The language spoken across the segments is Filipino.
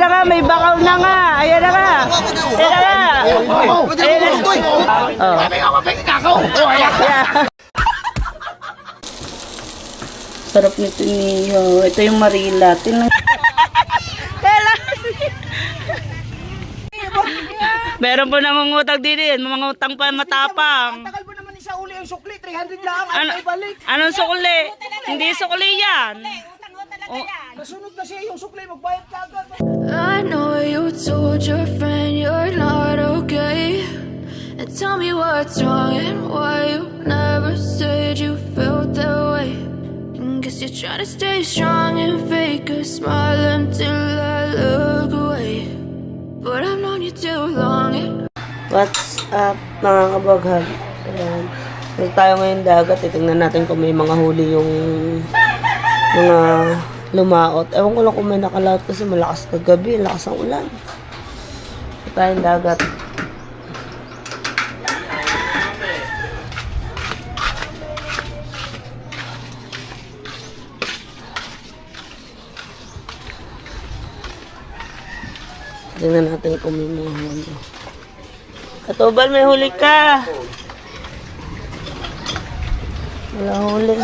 na nga, may bakaw na nga. Ayan na nga. Ayan na nga. Ayan na nga. Yeah. Sarap nito niyo. Ito yung Marila. Meron po nangungutang din yan. Mangungutang pa matapang. Tagal mo naman isa uli ang sukli. 300 lang. Ano, balik. Anong sukli? Hindi sukli yan. Nasunod na siya yung sukli. Magbayad ka agad. I know you told your friend you're not okay. And tell me what's wrong and why you never said you felt that way. And guess you're trying to stay strong and fake a smile until I look away. But I've known you too long. What's up, mga kabaghag? Ayan. Dito tayo ngayon dagat. Titingnan natin kung may mga huli yung mga lumaot. Ewan ko lang kung may nakalaot kasi malakas kagabi. Lakas ang ulan. Dito tayong dagat. Tingnan natin kung may mga huli. Katubal, may huli ka. Wala huli.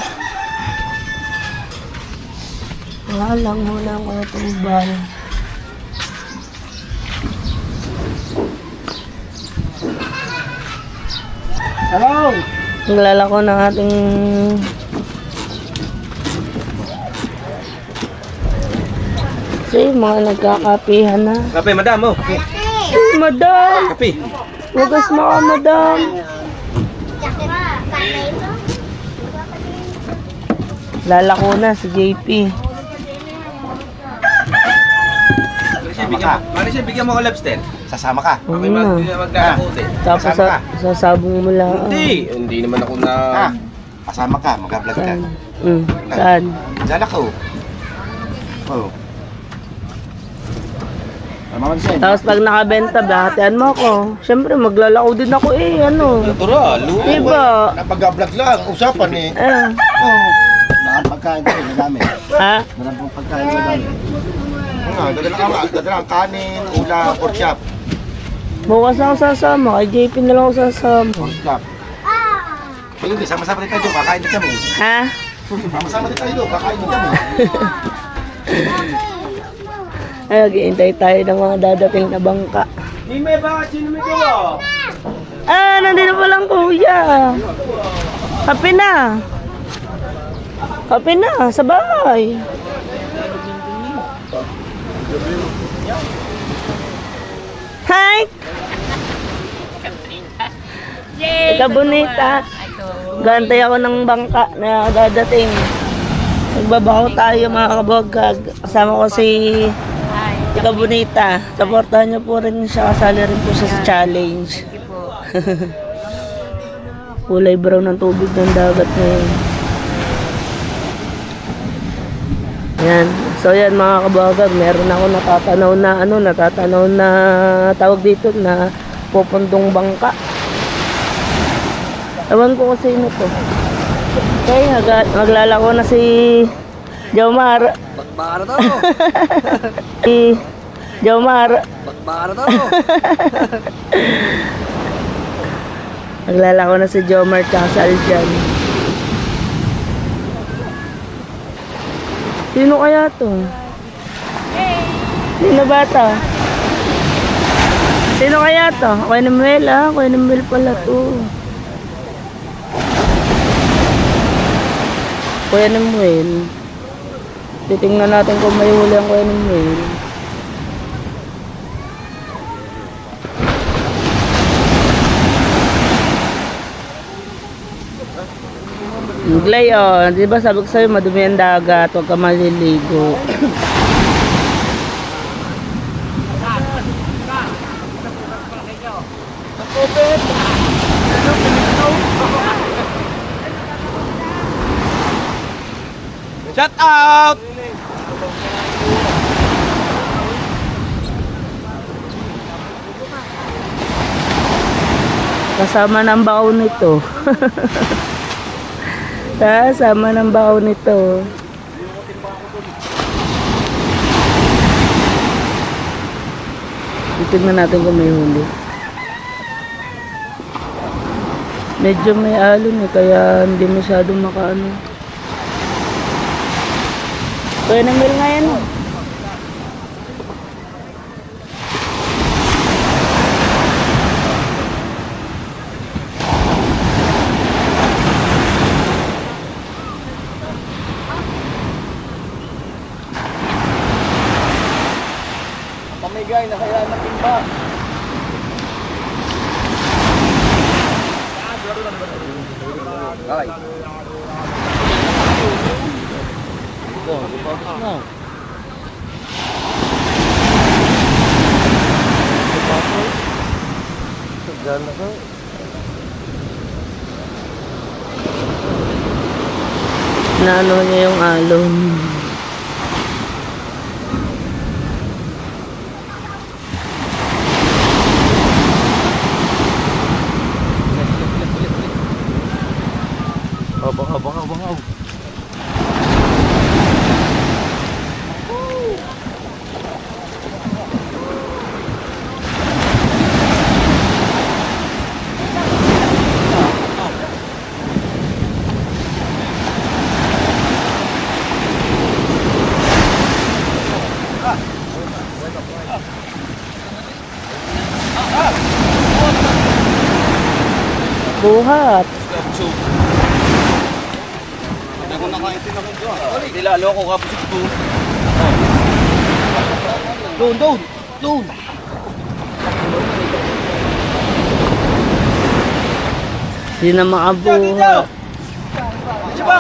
Wala lang huli ang katubal. Hello! Naglalako ng ating mga nagkakapihan na. Kape, madam, oh. Madam! Kape. Wagas mo ka, madam. Lalako na si JP. Manisya, bigyan mo ko lobster. Sasama ka? Okay, na. magkakakote. Tapos sasabong mo lang. Hindi naman ako na... Kasama ka, mag-vlog ka. Saan? Diyan ako. Oh. Tapos pag nakabenta, bahatian mo ako. Siyempre, maglalako din ako ano. Natural, Diba? Napag-vlog lang, usapan eh. Oh. Pagkain ko, madami. Ha? Maraming pagkain, madami. Dadala ang kanin, ulam, pork chop. Bukas na ako sasama. Kay JP na lang ako sasama. Pork chop. Hindi, sama-sama din tayo, kakain din kami. Ha? Sama-sama din tayo, kakain din kami. Ay, naghihintay tayo ng mga dadating na bangka. May bakit sino may gawa? Nandito pa lang kuya. Kape na. Kape na, sa bahay. Hi! Ika bonita. Gantay ako ng bangka na dadating. Nagbabako tayo mga kabogag. Kasama ko si Ika bonita. Supportahan niyo po rin siya. Kasali rin po siya sa challenge. Kulay brown ng tubig ng dagat ngayon. Yan. So yan mga kabagag, meron ako natatanaw na tawag dito na pupundong bangka. Ewan ko kasi sino to. Okay, maglalako na si Jomar. Bakbaka na to. Si Jomar. Bakbaka na to. Maglalako na si Jomar tsaka si Aljan. Sino kaya to? Sino ba to? Sino kaya to? Kuya Noel Kuya Noel pala to. Kuya Noel. Titingnan natin kung may huli ang Kuya Noel. Glay, di ba sabi ko sa'yo madumi ang dagat, huwag ka maliligo. Shout out! Kasama ng baon nito. Kasama ng baon nito. Titignan natin kung may huli. Medyo may alon eh, kaya hindi masyadong makaano. Kaya namil nga yan oh. Pamigay na kaya natimba. Ay. Naano niya yung alon. Bangaw. Buhat. Ako nakaitin ako doon. Hindi lalo ako kapos ito. Doon. Hindi na makabuhat. Siya ba?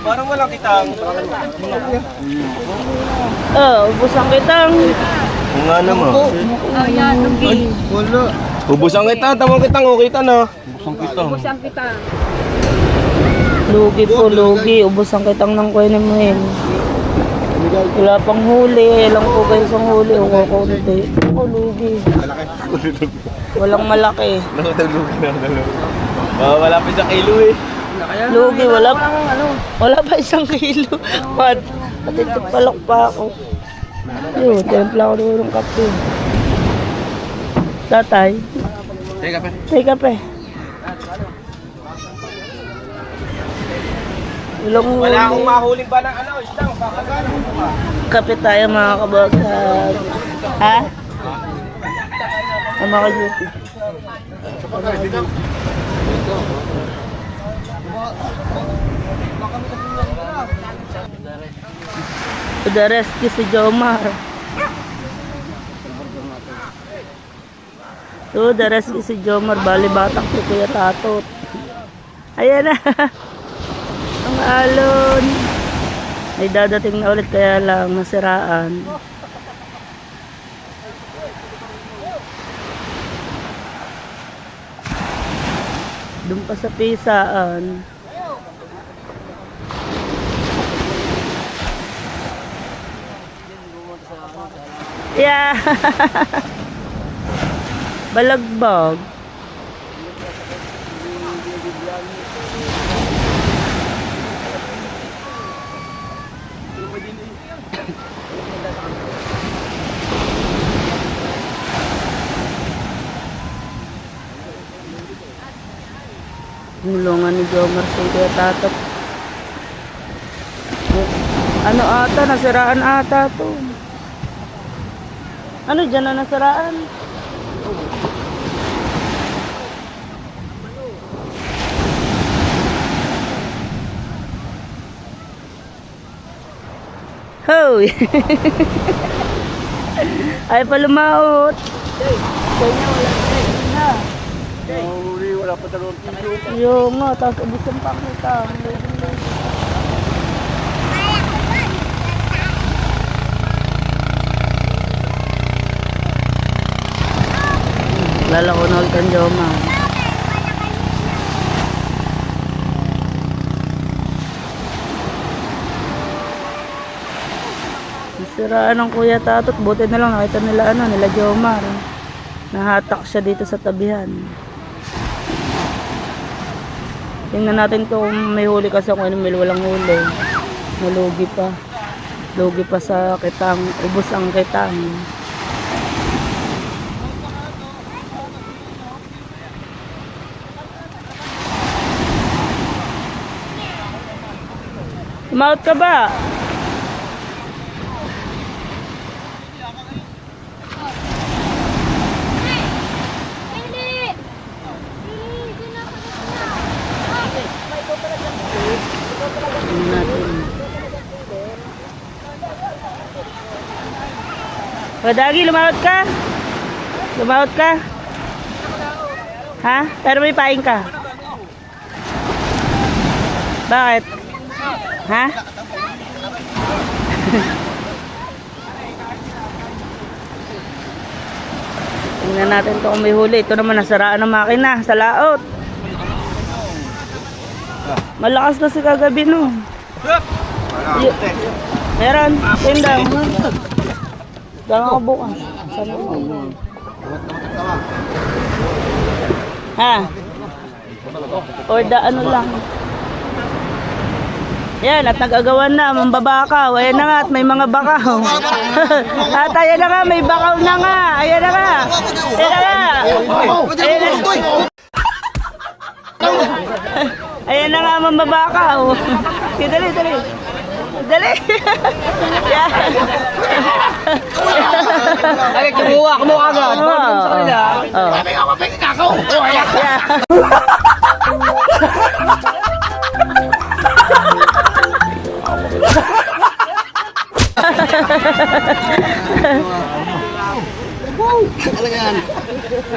Parang walang kitang. Ubos ang kitang. Nga naman. Wala. Ubusan kita, tamang kitang, okay kita na. Busang kita. Lugi po, lugi. Ubos ang kitang ng kuya ni Mahin. Wala pang huli. Ilang po kayo sa huli. O kukunti. Ako, lugi. Walang malaki. Wala pa isang kilo eh. Lugi, wala pa isang kilo. Patitipalok pa ako. Yun, templa ko doon ng kape. Tatay. Teka pa. Tay kape. Wala akong mahuling ba ng ano, isang kakagana. Kape tayo mga kabagag. Ha? Ang mga kajuti. The rescue si Jomar. The rescue si Jomar. Bali batak si Kuya Tatot. Ayan na. Ang alon. May dadating na ulit kaya lang nasiraan. Doon pa sa pisaan. Yeah. Balagbag. Mulungan ni Jomar si Kuya Tatot. Ano ata, nasiraan ata to. Ano dyan na nasiraan? Hoy! Ay pa lumaot. Kanya wala na. Wala pa dalawang kilo. Yung nga, tapos ubusan pa kita. Lalako na ulit ang Joma. Siraan ng Kuya Tatot. Buti na lang nakita nila nila Jomar. Nahatak siya dito sa tabihan. Tingnan natin kung may huli kasi kung may walang huli. Nalugi pa. Lugi pa sa kitang. Ubos ang kitang. Tumaot ka ba? Tingnan natin. Dagi, lumawat ka? Lumawat ka? Ha? Pero may paing ka? Bakit? Ha? Tingnan natin ito kung may huli. Ito naman nasaraan ng makina sa laot. Malakas kasi kagabi no. Meron. Tindang. Dala ka bukas. Sana mo. Ha? Or ano lang. Yan, at nag-agawan na, mambabakaw. Ayan na nga, at may mga bakaw. At ayan na nga, may bakaw na nga. Ayan na nga. Ayan na nga. Ayan na nga. Ayan na nga, mambabakaw. Dali, dali. Dali. Yan. Ay, kumuha agad. Oo. Sa kanila. Oo. Yeah.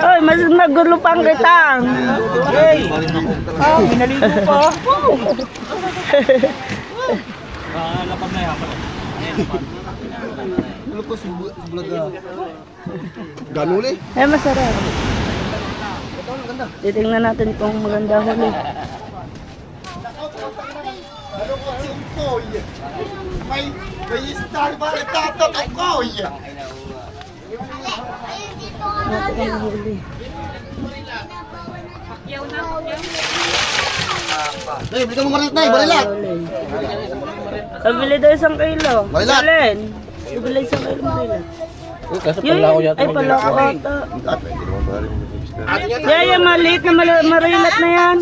Oy, mas magulo pang kitang. Hey! Pinaligo pa. Ganuli. Eh, masarap. Titingnan natin kung maganda huli. May star ba itatot ako? Natin ang huli. Hey, bili ka mo marilat na, barilat. Pabili daw 1 kilo. Marilat. Alin? Pabili 1 kilo marilat. Kasi Yun, ay pala ko ata. Yaya, maliit na marilat na yan.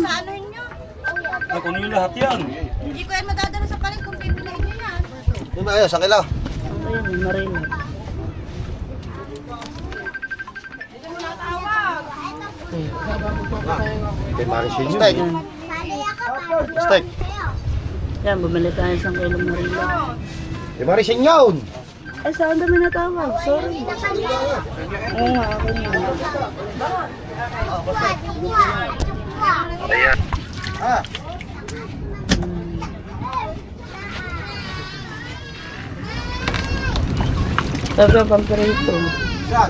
Kunin niyo lahat yan. Hindi ko yan madadala sa palit kung pipiliin niyo yan. Di ba ayos, sakila. Ayan, marilat. Kay Marisin yun. Steak. Steak. Yan, bumili tayo 1 kilo marilat. Kay Marisin yun. Ay, saan dami natawag? Sorry. Oo nga, ako nga. Ah, Sabi ang pampirito. saan?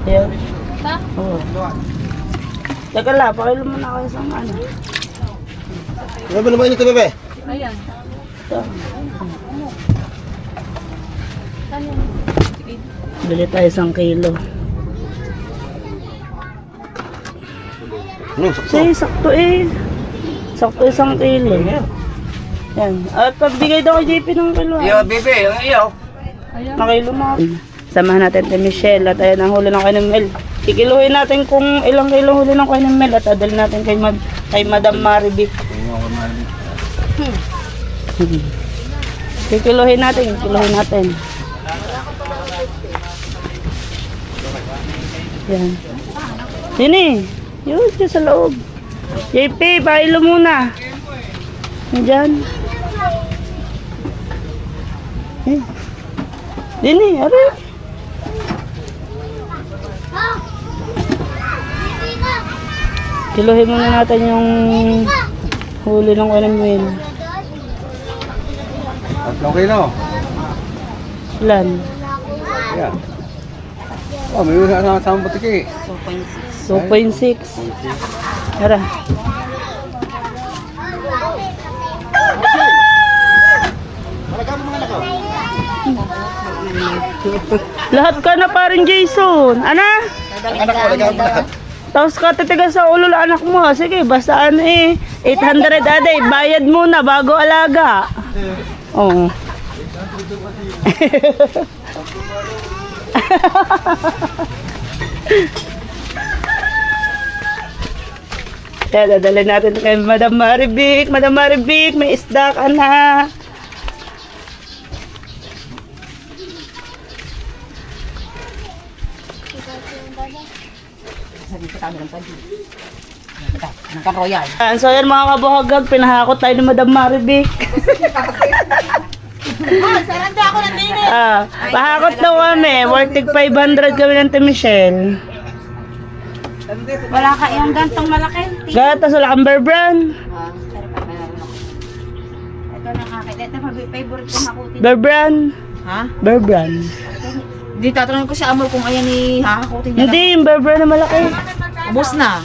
Ayan. Ha? Oo. Teka lang, pakilo mo na kayo sa ano. Ano ba naman ito, bebe? Ayan. Ito. Bili tayo 1 kilo. Ano, sakto. Say, sakto eh. Sakto 1 kilo. Yan. At pagbigay daw kay JP ng kilo. Iyo, bebe, yung iyo. Makilo na. Samahan natin si Michelle at ayan ang huli ng kay Mel. Ikiluhin natin kung ilang kilo huli ng kay Mel at adal natin kay Madam Maribi. Ikiluhin natin, ikiluhin natin. Yan. Yun eh. Yun, dyan sa loob. JP, pailo muna. Diyan. Eh. Din eh, aray. Kiluhin muna natin yung huli ng kanamil. 3 kilo. Ilan? Yeah. Oh, may usa sa butiki. 2.6. Tara. Lahat ka na parin Jason. Ana? Ang anak ko, lagyan mo na. Tapos ka titigas sa ulo ng anak mo. Sige, basta ano 800 aday. Bayad muna bago alaga. Oo. Kaya dadalhin natin kay Madam Maribik. Madam Maribik, may isda ka na. So yan mga kabuhagag, pinahakot tayo ni Madam Maribik. Saranda ako ng dini. Pahakot daw kami, worth 500 kami ng Michelle. Wala ka yung gantong malaki. Gatas wala kang Bear Brand. Ito na akin. Ito favorite ko hakutin. Bear Brand. Ha? Bear Brand. Di tatanungin ko si Amor kung ayan ni hahakutin niya. Hindi, yung Bear Brand na malaki. Ubus na.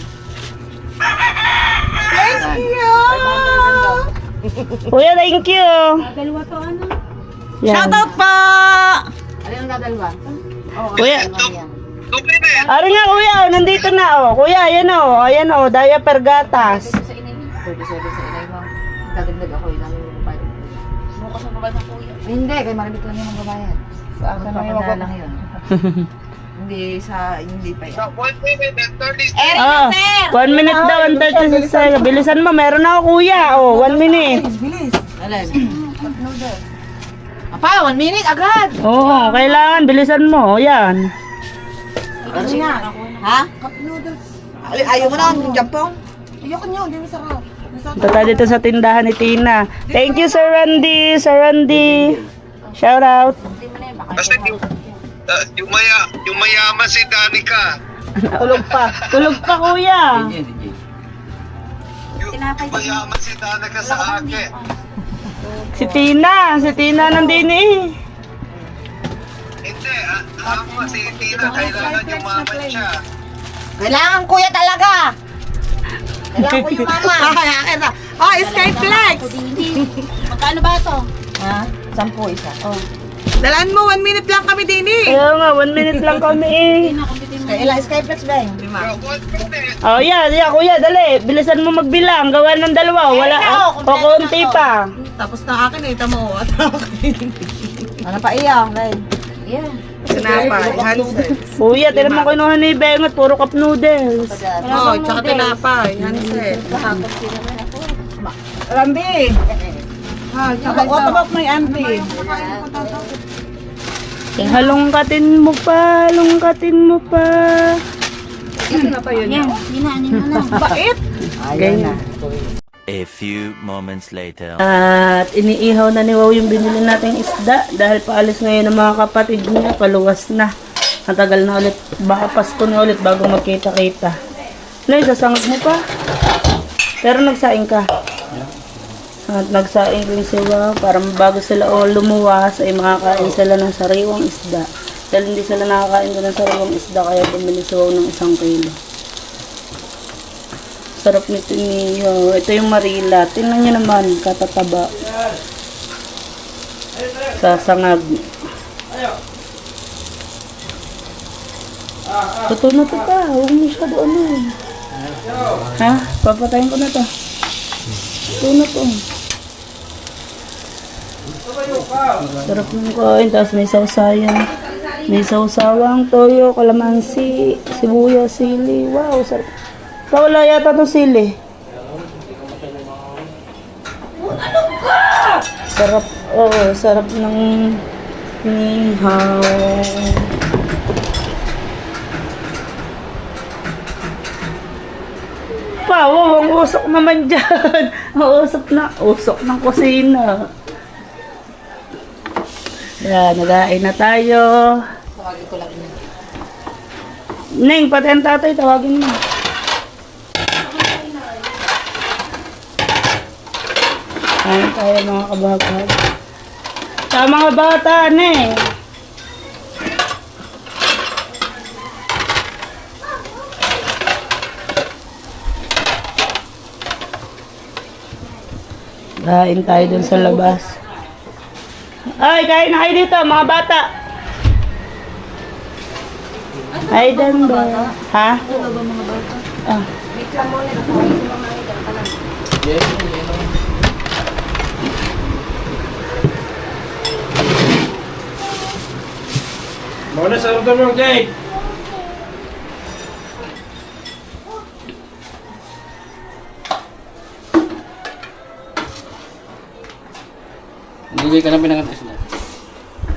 Kuya, thank you. Dalawa to ano? Yan. Shoutout pa! Ano yung dadalwa? Kuya. Ari nga kuya, nandito na oh. Kuya, ayan oh, diaper gatas. Sa inay mo. 37 sa inay mo. Dadagdag ako ilang yung bayad. Bukas mo ba ng kuya? Hindi, kay Maribik lang yung magbabayad. Sa akin lang yung lang yun. Hindi pa yun. 1 minute and 30 Ah, 1 minute daw, 1:30 sa bilisan mo, meron na ako kuya. Oh, 1 minute. Alin? Apa, 1 minute agad! Oo, kailangan, bilisan mo. Yan. Ano na? Ha? Cup noodles. Ayaw mo na, yung jampong? Ayoko nyo, hindi masarap. Ito tayo dito sa tindahan ni Tina. Thank you, Sir Randy. Sir Randy. Shout out. Basta yung mayaman si Danica. Tulog pa. Tulog pa, kuya. Yung mayaman si Danica sa akin. Si Tina nandun eh. Hindi, ako si Tina, kailangan yung maman siya. Kailangan kuya talaga! Kailangan ko yung mama. Akin na. Oh, Skyflex! Magkano ba ito? Ha? 10 isa. Oh. Dalaan mo, 1 minute lang kami din eh. Kaya nga, 1 minute lang kami eh. Ilang Skyflex ba yun? 1 minute. Oh, yeah, kuya, dali. Bilisan mo magbilang. Gawa ng dalawa. Wala, o konti pa. Tapos na akin eh, tamo. At akin. Ano pa iyak? Yeah. Tinapay, Hansel. Kuya, tinan mo kinuha ni Bengot. Puro cup noodles. Oh, tsaka tinapay, Hansel. Rambi. What about my auntie? Halongkatin mo pa. Yan, hinanin mo na. Bait. Ganyan. A few moments later. At iniihaw na ni Wow yung binili nating isda dahil paalis ngayon ng mga kapatid niya, paluwas na. Matagal na ulit, baka Pasko na ulit bago magkita-kita. Nay, sasangag mo pa. Pero nagsaing ka. At nagsaing rin si Wow para bago sila lumuwas ay makakain sila ng sariwang isda. Dahil hindi sila nakakain ng sariwang isda kaya bumili si Wow ng 1 kilo. Sarap nito niyo. Ito yung Marila. Tingnan niyo naman, katataba. Sasangag. Totoo na ito pa. Huwag mo siya doon. Ha? Papatayin ko na ito. Totoo na ito. Sarap ng kain. Tapos may sausayan. May sausawang toyo, kalamansi, sibuyas, sili. Wow, sarap. Wala yata itong sili. Sarap, sarap ng nihaw. Wow, ang usok naman dyan. Usok ng kusina. Yan, nagain na tayo. Tawagin ko lang yun. Neng, pati ang tatay, tawagin mo. Kain tayo mga kabahagag. Sa mga bata, Neng. Kain tayo dun sa labas. Ay, kain na kayo dito, mga bata. Hi, Danda. Ha? Ah. Muna sa order mo, Jake. Hindi ka na pinangatis na.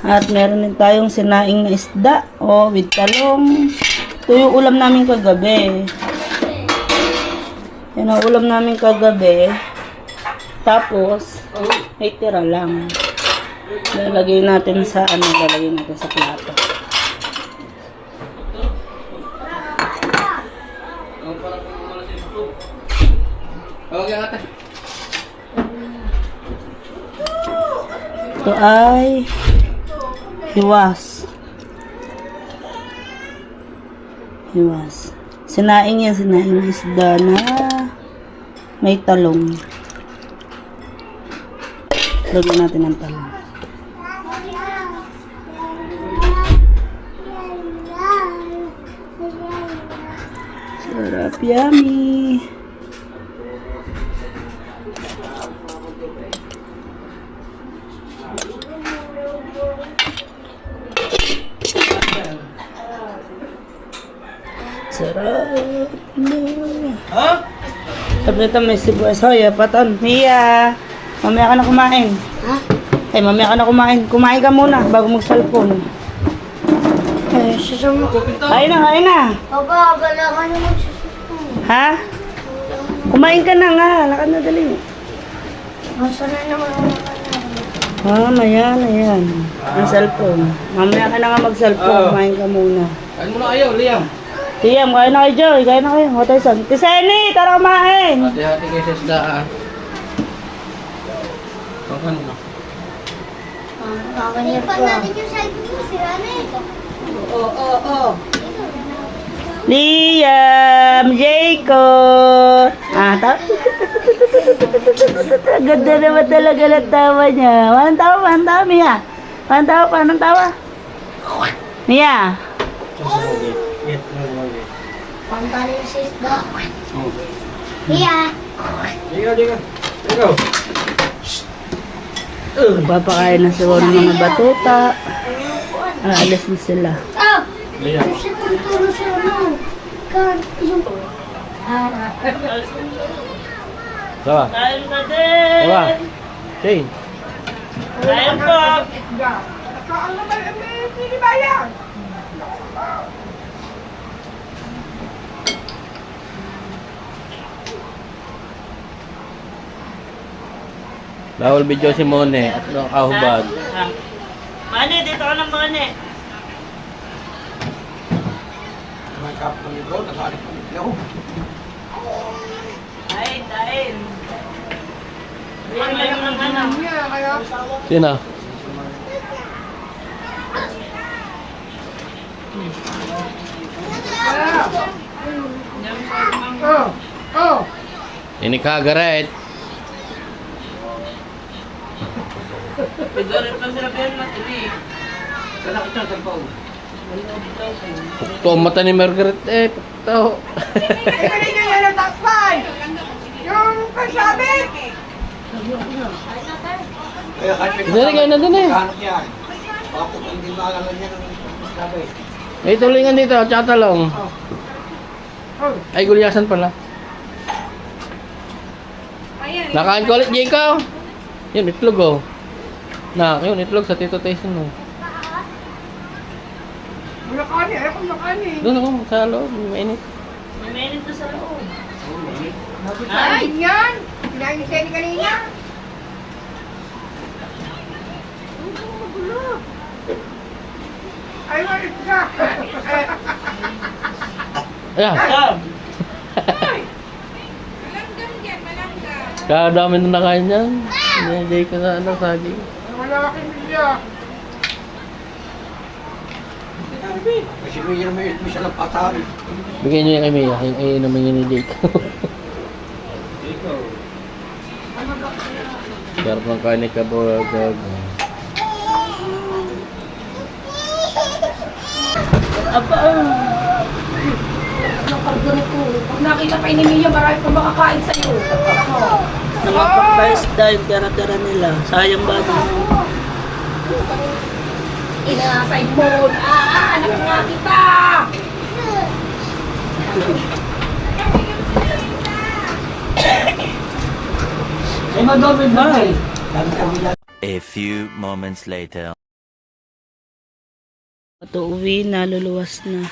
At meron din tayong sinaing na isda. Oh, with talong. Ito yung ulam namin kagabi. Yan ang ulam namin kagabi. Tapos, may tira lang. Lalagay natin sa lalagay natin sa plato. Ito ay hiwas. Hiwas. Sinaing yan, sinaing isda na may talong. Lagyan natin ng talong. Sarap, yummy. Sarap na. Ha? Sabi nito may sibuyas. Hoy, patan. Mia, mamaya ka na kumain. Ha? Ay, mamaya ka na kumain. Kumain ka muna bago mag-cellphone. Eh, sasama ko. Kain na, kain na. Baba, bala ka na magsusuko. Ha? Kumain ka na nga. Lakad na dali. Masa na naman ako na. Mamaya na yan. Ang cellphone. Mamaya ka na nga mag-cellphone. Kumain ka muna. Kain mo na kayo, Liam. Tiyam, kain na kayo, Joy. Kain na kayo. Hotelson. Tiseni, tara kumain. Hati-hati kayo sa isdaan. Kakan mo na. Kakanir ko. Natin yung side mo, si Rane. Liam, Jacob. Ganda naman talaga ng tawa niya. Manang tawa, Mia. Manang tawa. Mia. Pangkanin si Isda. Iya. Ikaw. Papakain na sila ng mga batuta. Aalis na sila. Oh! Kasi tuturo siya ano. Yung... Sawa. Kain ka din. Sawa. Shane. Kain po. Bawal video si Mone at kahubad. Mane, dito ka ng Mane. May kapon nito, nakalit ko nito. Dahil. Yan lang ng anak. Sino? Ini kagaret. Pigarit pa sila pero matili. Pukto ang mata ni Margaret eh. Pukto. Kanina yan ang takpay! Yung kasabit! Kaya kahit may Dali kayo na dun eh. kahanap yan. Baka kung hindi maalala niya ng kasabit. May tulingan dito, tsaka talong. Ay, gulyasan pala. Nakain ko ulit, Jeko. Yun, itlog oh. Yun, itlog sa Tito Tyson oh. Nakani, ayaw kong nakani. Doon ako, sa loob, mainit. May mainit na sa loob. Ay! Yan! Kinain ni Senny kanina. Ay, malit ka! Ayan. Kadami na nakain yan. Hindi ko sa saging. Malaking bilya. Kasi may siya lang patari. Bigyan nyo yung kay Mia, yung naman yun ni Jake. Sarap ng kain ni Kabogag. Apa? pag ganito. Pag nakita pa ni Mia, marami pa makakain sa'yo. Nakapagpa-isda yung tira-tira nila. Sayang ba din? Inasay mo. Anak nga kita. Ay, madami ba eh. A few moments later. Ito uwi na, luluwas na.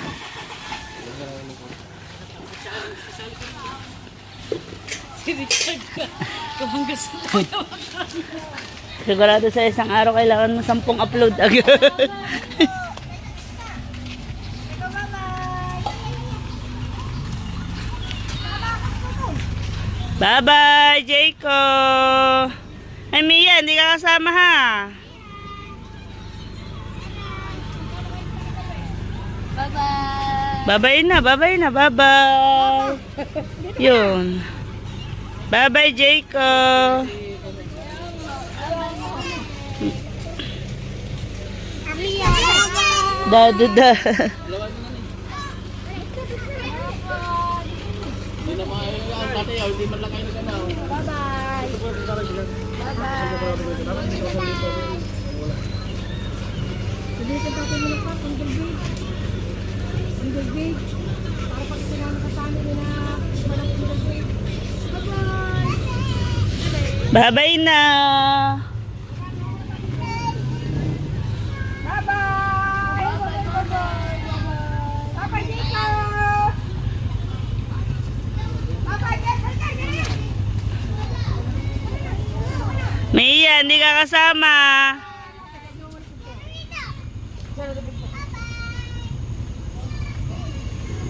Sigurado sa isang araw kailangan mo 10 upload agad. Bye-bye, Jayco! Ay, Mia, hindi ka kasama ha? Bye-bye na, bye-bye na, bye-bye! Yun. Bye-bye, Jayco! Da. Bye-bye na! Mia, hindi ka kasama.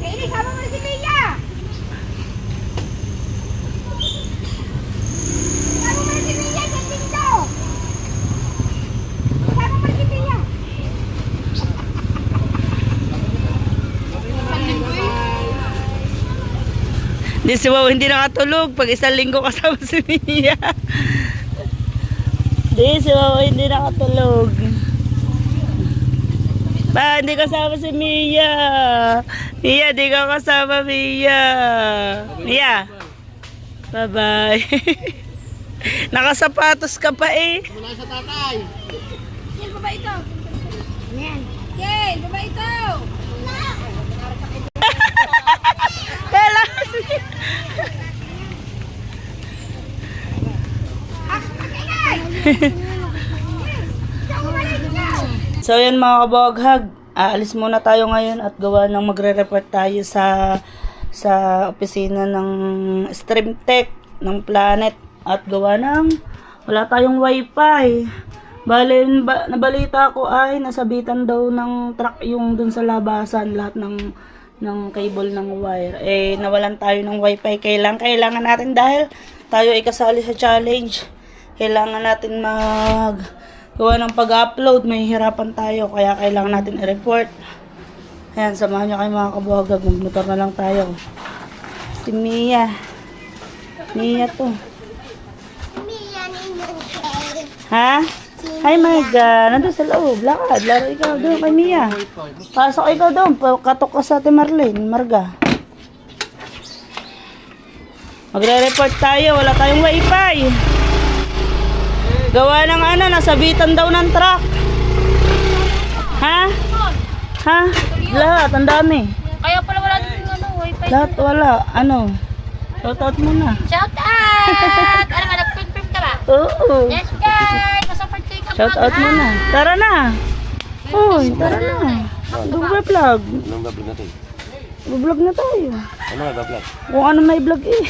Ini sama mo si Mia. Sama mo si Mia sa pinto. Sama mo si Mia. Di si Wow hindi nakatulog pag 1 linggo kasama si Mia. Di si Wow hindi nakatulog. Ba, hindi kasama si Mia. Mia, di ka kasama, Mia. Mia. Bye-bye. Nakasapatos ka pa eh. Mula sa tatay. Yan, baba ito. Yan. Yan, baba ito. Kailangan So yan mga kabawaghag, aalis muna tayo ngayon at gawa ng magre-report tayo sa opisina ng Streamtech ng Planet at gawa ng wala tayong wifi. Bale, nabalita ko ay nasabitan daw ng truck yung dun sa labasan lahat ng cable ng wire. Eh nawalan tayo ng wifi. Kailangan natin dahil tayo ay kasali sa challenge. Kailangan natin gawa ng pag-upload, may hirapan tayo, kaya kailangan natin i-report. Ayan, samahan nyo kayo mga kabuhagag, magmotor na lang tayo. Si Mia. Mia to. Ha? Ay my God, nandun sa loob, lakad, laro ikaw doon kay Mia. Pasok ikaw doon, katok ka sa Ate Marlene, Marga. Magre-report tayo, wala tayong wifi. Gawa ng nasabitan daw ng truck. Ha? Ha? Lahat, ang dami. Kaya pala wala din wifi. Lahat wala. Shoutout muna. Shout out! Ano nga, nag-confirm ka ba? Oo. Yes guys! Masapag kayo ka Shoutout muna. Tara na. Uy, tara na. Vlog. Vlog na tayo. Ano nga ba, vlog? Kung ano may vlog eh.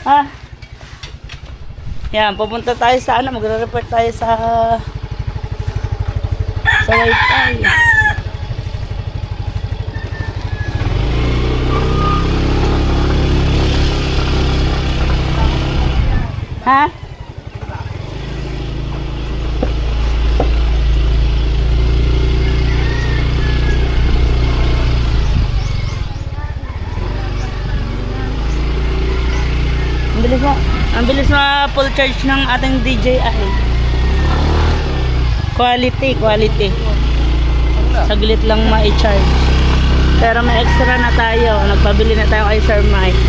Ha? Yan, pupunta tayo sa magre-report tayo sa wifi. Ha? Ang bilis na full charge ng ating DJI. Quality. Saglit lang ma-charge. Pero may extra na tayo. Nagpabili na tayo kay Sir Mike.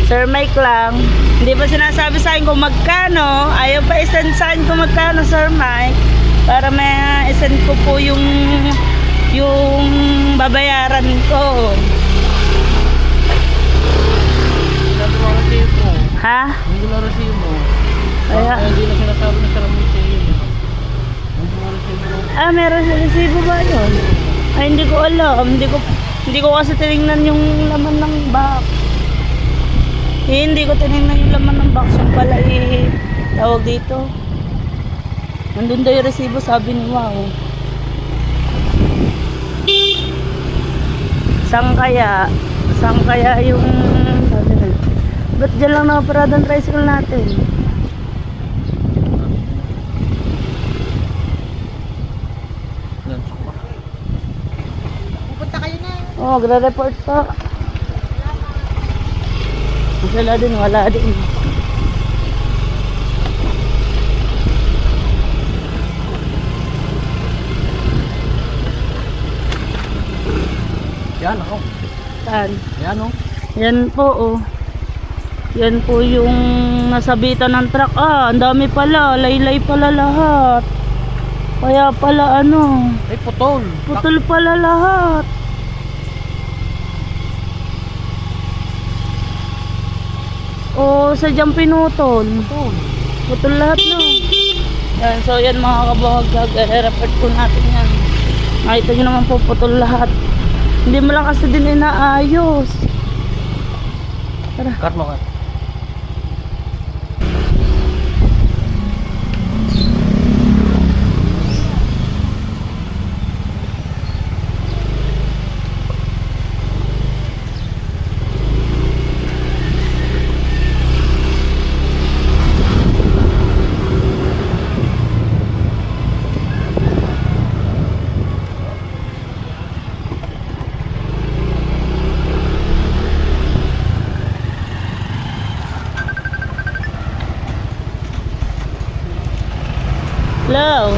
Sir Mike lang. Hindi pa sinasabi sa akin kung magkano. Ayaw pa isend sa akin kung magkano, Sir Mike. Para may isend ko po yung babayaran ko. Ha? Hindi ko na-receive mo. Kaya, Hindi na sinasabi na sarap mo sa iyo. Hindi ko na-receive mo. meron sa resibo ba yun? Ay, hindi ko alam. Hindi ko kasi tinignan yung laman ng box. Hindi ko tinignan yung laman ng box. Yung pala tawag dito. Nandun daw yung resibo, sabi ni Wow. Saan kaya yung ba't dyan lang nakaparada ang tricycle natin? Pupunta kayo na. Oo, magre-report pa. Wala din. Yan ako. Saan? Yan oh. Yan po, oh. Yan po yung nasabitan ng truck. Ang dami pala. Laylay pala lahat. Kaya pala Ay, putol. putol pala lahat. Sadyang pinutol. Putol lahat, no? Yan, so yan mga kabahagag. I-report po natin yan. Nakita nyo naman po, putol lahat. Hindi mo lang kasi din inaayos. Cut mo, cut. Hello?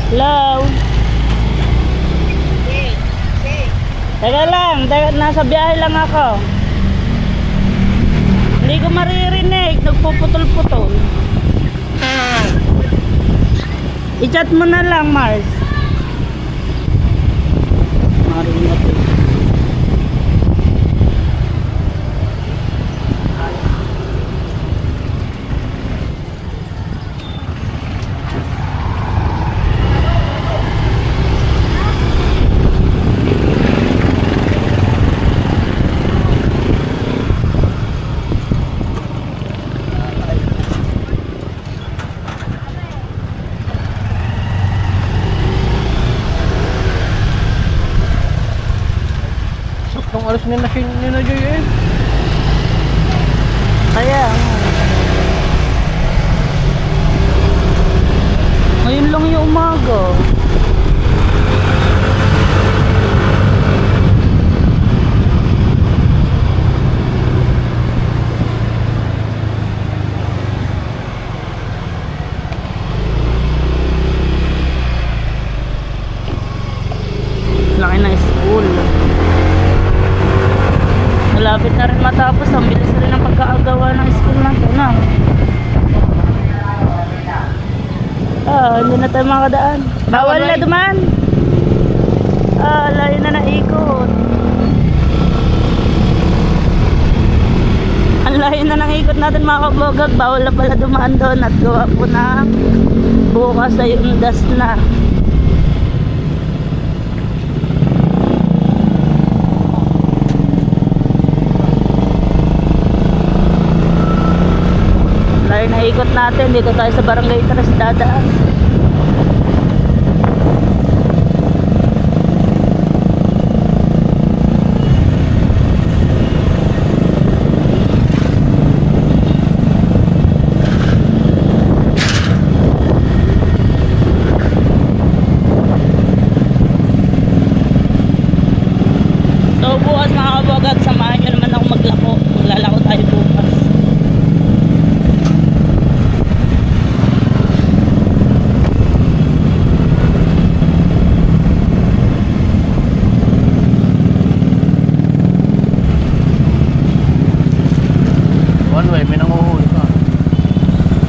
Hello? Teka lang, nasa biyahe lang ako. Hindi ko maririnig, nagpuputol-putol. I-chat mo na lang, Mars. Marinig ako. Saktong alas ni na Joy eh. Kaya, ngayon lang yung umaga. Laki na school. Malapit na rin matapos. Ang bilis rin ang pagkaagawa ng school natin. Hindi na tayo makadaan. Bawal na duman. Layo na naikot. Ang layo na ng ikot natin mga kabogag. Bawal na pala dumaan doon. At gawa po na bukas ay undas na. Layo na ikot natin. Dito tayo sa Barangay Tres dadaan. So bukas mga kabogag, samahan nyo naman ako maglako. Maglalako tayo bukas. may nanguhuli pa.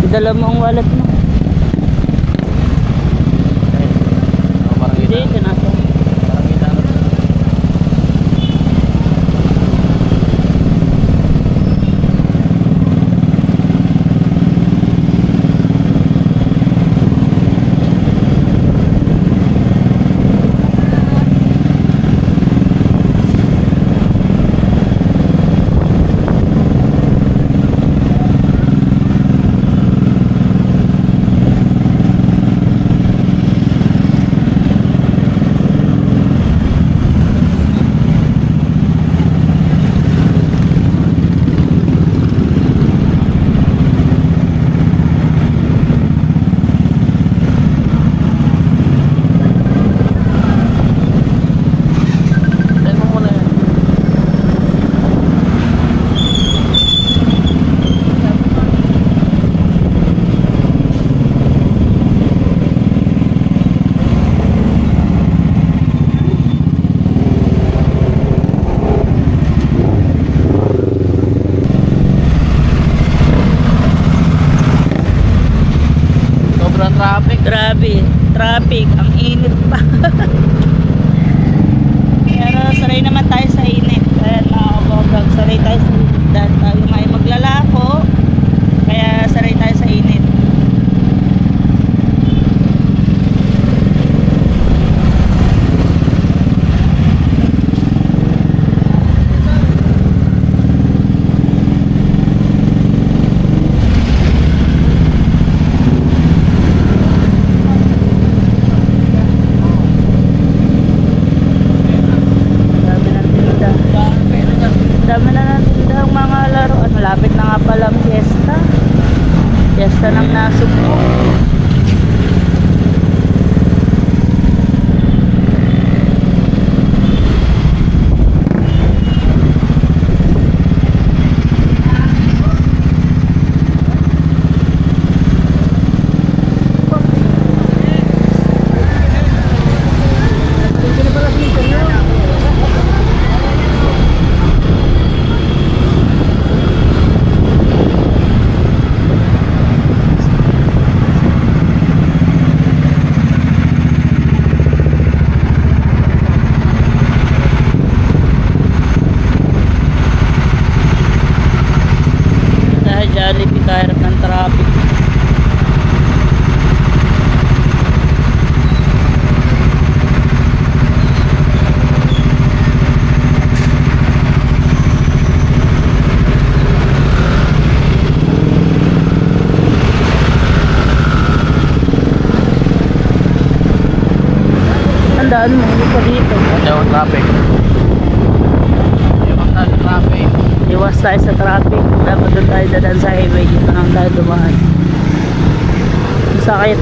Idala mo ang wallet mo. Parang Hindi, tinato. Parang ina. Send mo muna yan. Sobrang traffic. Grabe, traffic, ang init pa. Pero sanay naman tayo sa init. Kaya mga kabagang, sanay tayo sa init. Dahil tayo may maglalako. Kaya sanay tayo sa init. Dami ng tinda. Dami na ng tinda ang mga laruan. Malapit na nga pala ang fiesta. Fiesta ng Nasugbo. Dahil Jollibee kahirap ng traffic. Tandaan mo, hindi pa dito. Yung traffic. Yung traffic. Iwas tayo sa traffic. Dapat doon tayo dadaan sa highway. Dito nang tayo dumaan. Ang sakit.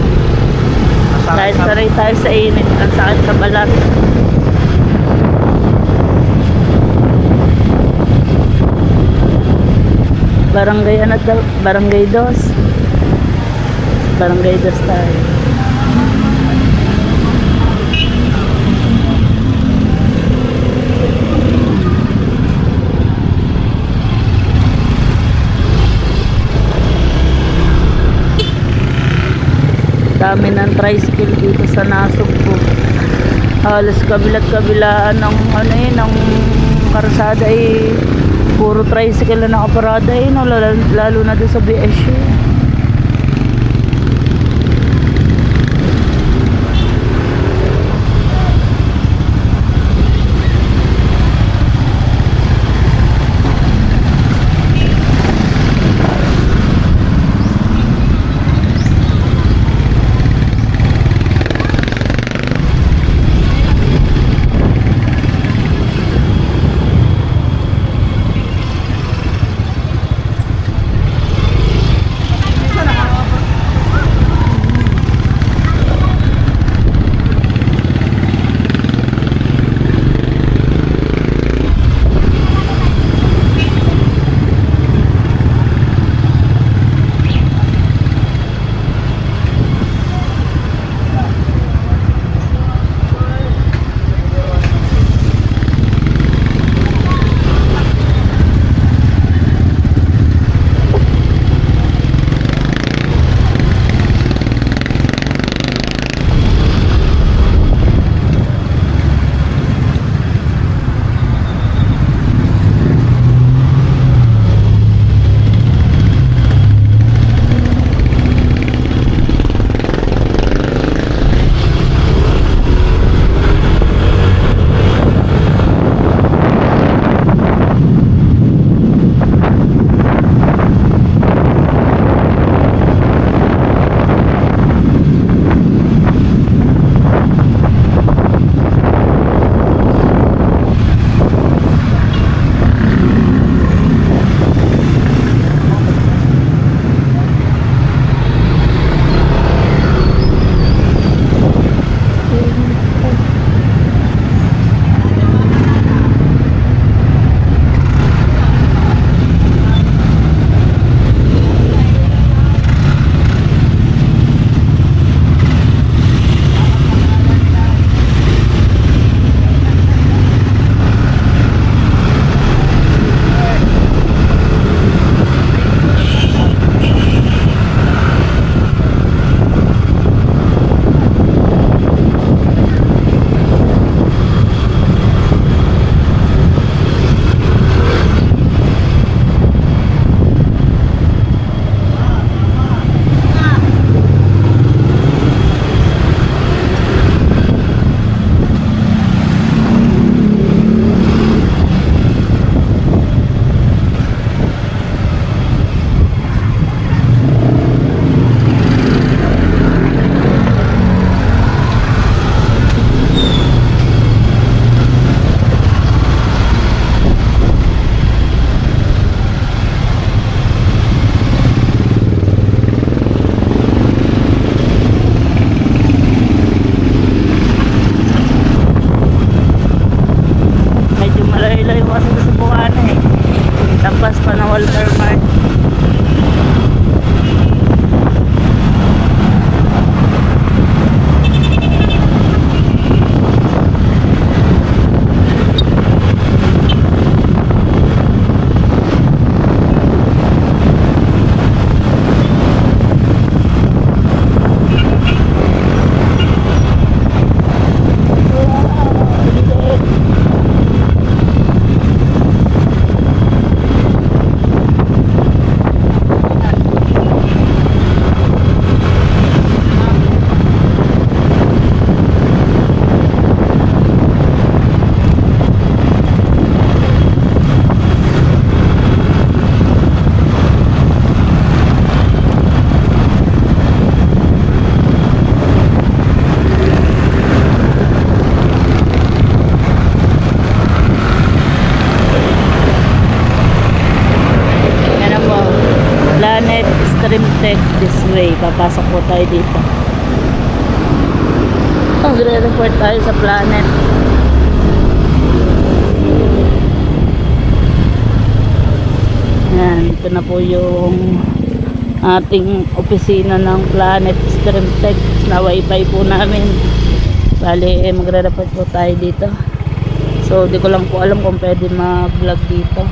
Dahil sanay tayo sa init. Ang sakit sa balat. Barangay ano daw? Barangay Dos. Barangay Dos tayo. Dami ng tricycle dito sa Nasugbo. Halos kabilat kabilaan ng ano ng karsada puro tricycle na nakaparada no, lalo na doon sa BSU. malayo-layo kasi sa Buwana eh. Tapos pa na Walter Mart. Planet Stream Tech this way. Papasok po tayo dito. Magre-report tayo sa Planet. Yan, ito na po yung ating opisina ng Planet Stream Tech na wifi po namin. Bali, magre-report po tayo dito. So, di ko lang po alam kung pwede mag-vlog dito.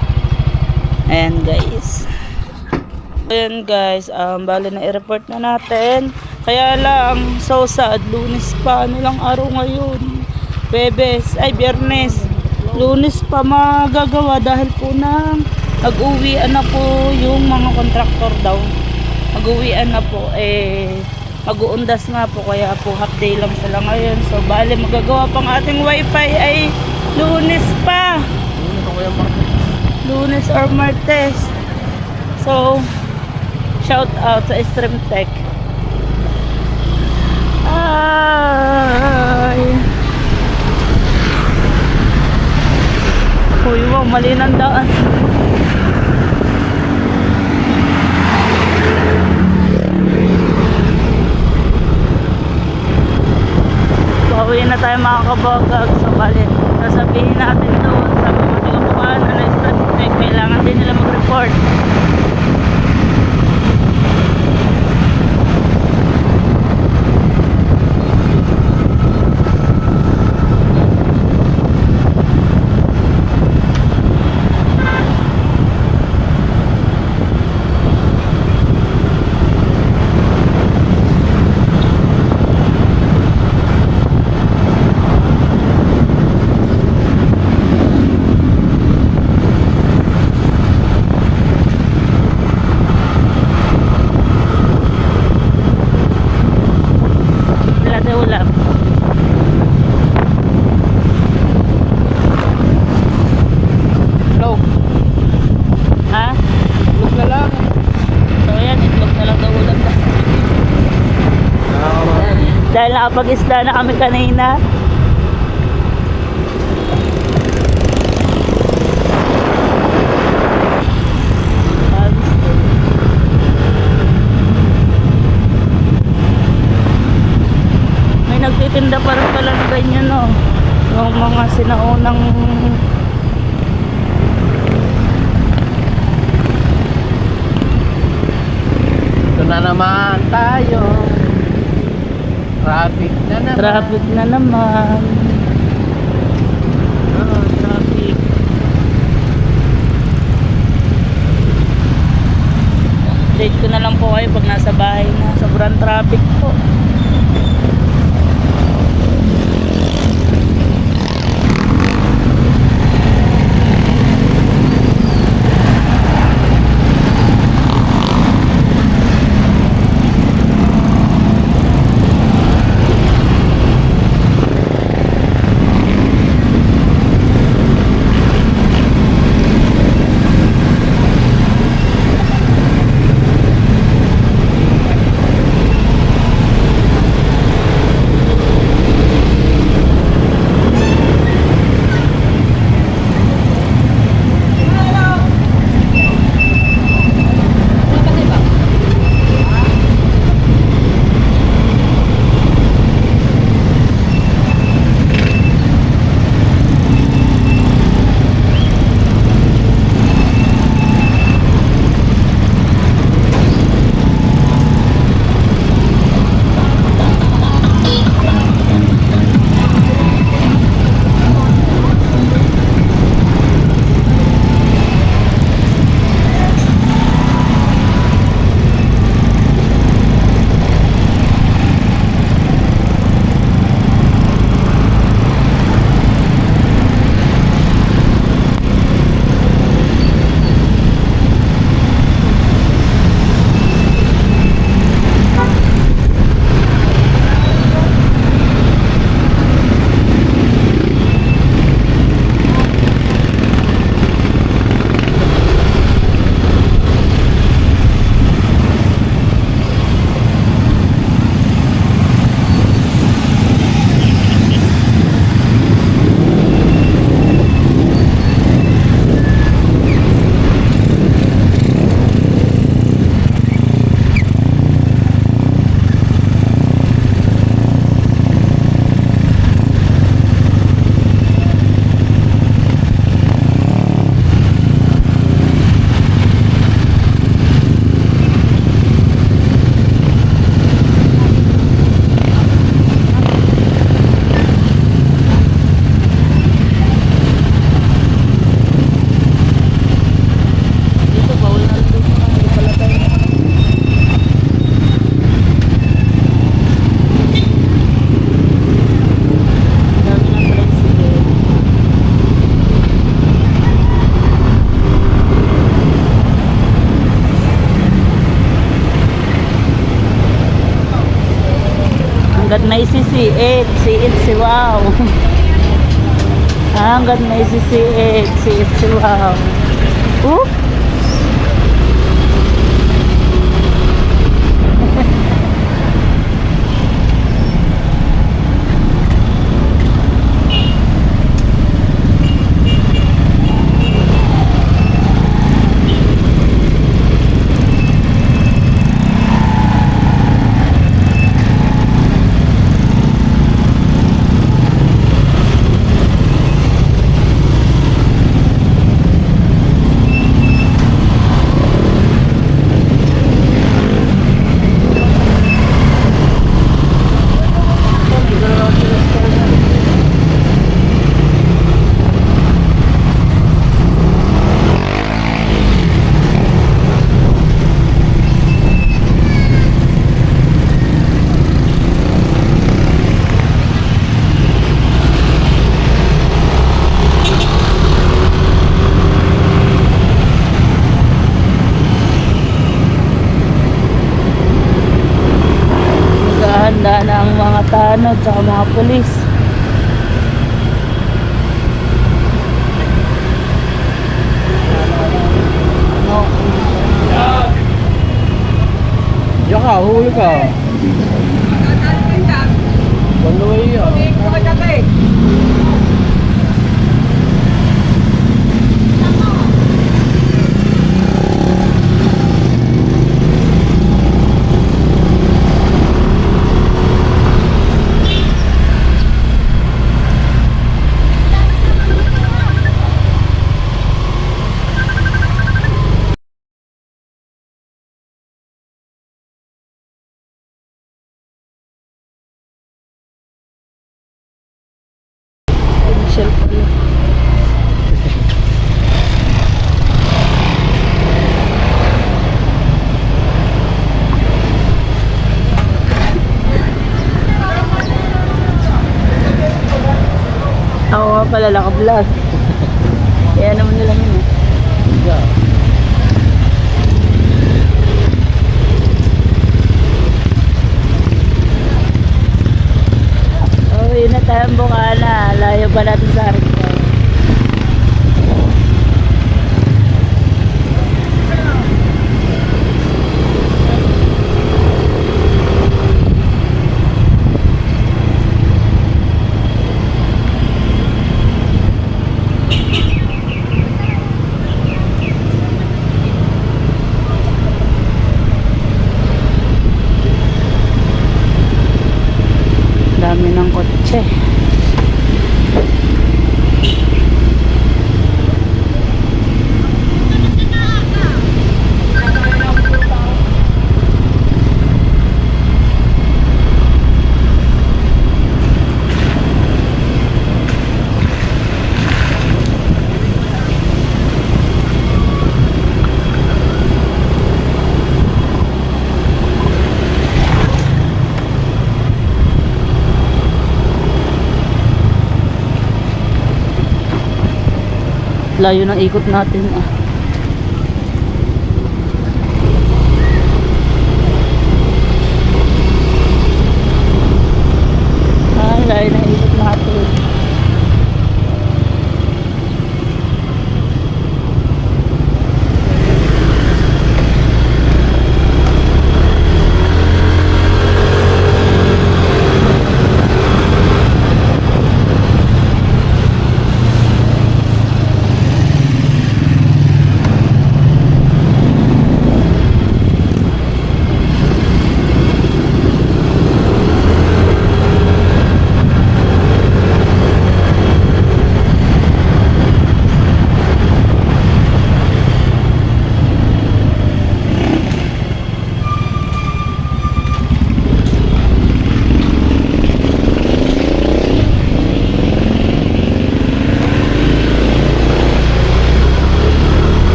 Ayan guys. Ayan guys, bali na i-report na natin. Kaya lang, so sad, Lunes pa. Ano lang araw ngayon? Biyernes. Lunes pa magagawa dahil po nang mag-uwian na po yung mga kontraktor daw. Mag-uwian na po. Mag-uundas nga po. Kaya po half day lang sila ngayon. So bali magagawa pang ating wifi ay Lunes pa. Lunes or Martes. So, shout out sa Stream Tech. Ay. Uy, wow, mali ng daan. Pauwi na tayo mga kabagag. So, bali, sasabihin natin doon sa mga taga-bukaan na Stream Tech, kailangan din nila mag-report. Dahil nakapag-isda na kami kanina. May nagtitinda pa rin pala ng ganyan, no? Yung mga sinaunang Ito na naman tayo. Traffic na naman. traffic na naman. Traffic. Update ko na lang po kayo pag nasa bahay na. Sobrang traffic po. Hanggat may sisiit, si wow. Hanggat may sisiit, si wow. Naghahanda na ang mga tanod at mga pulis. Diyan ka, huli ka. Waluwi yan. Michelle pala. Ako nga pala naka-vlog. Kaya naman nila yun eh. Uwi na tayong Bukana. Layo pa natin sa Arcao. Dami ng kotse. Layo ng ikot natin ah. Layo ng ikot natin.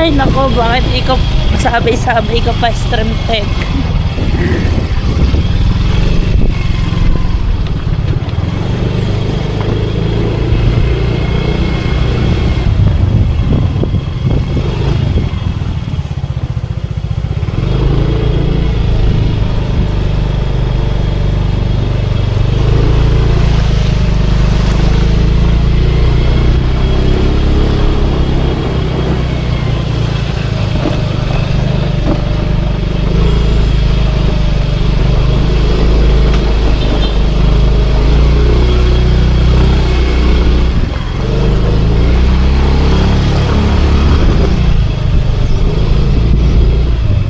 Ay, nako, bakit ikaw sabay-sabay ka pa stream tech?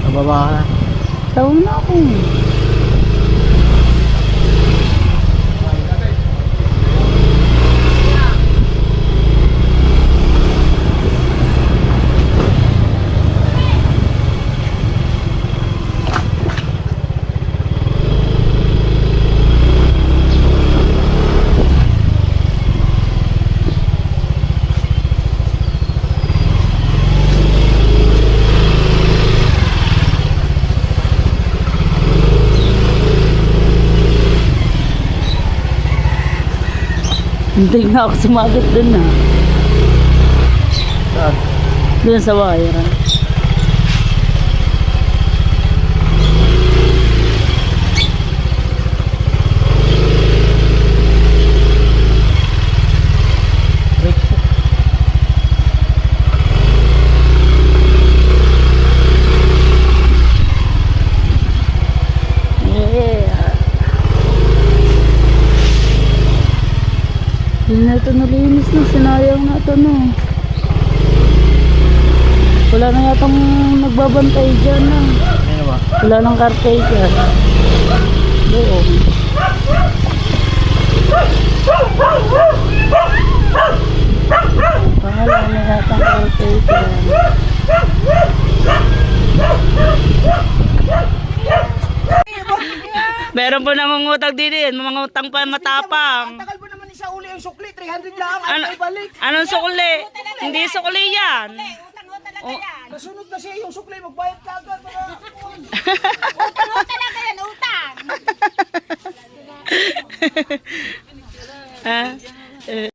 Nababa ka na. Tawag na ako. Hindi nga ako sumagot dun na. Saan? Dun sa wire. Hindi na ito nalinis na, sinayang na ito no. Wala na yatang nagbabantay dyan na. Ano ba? Wala nang caretaker. Doon. Wala na yatang caretaker. Meron po nangungutang din yan, mangungutang pa matapang. Tagal mo naman isa uli ang sukli, 300 lang, Ano, ay balik. anong sukli? Hindi sukli yan. Oh, Nasunod na siya yung sukli, magbayad ka agad. Talaga yan, utang. ha?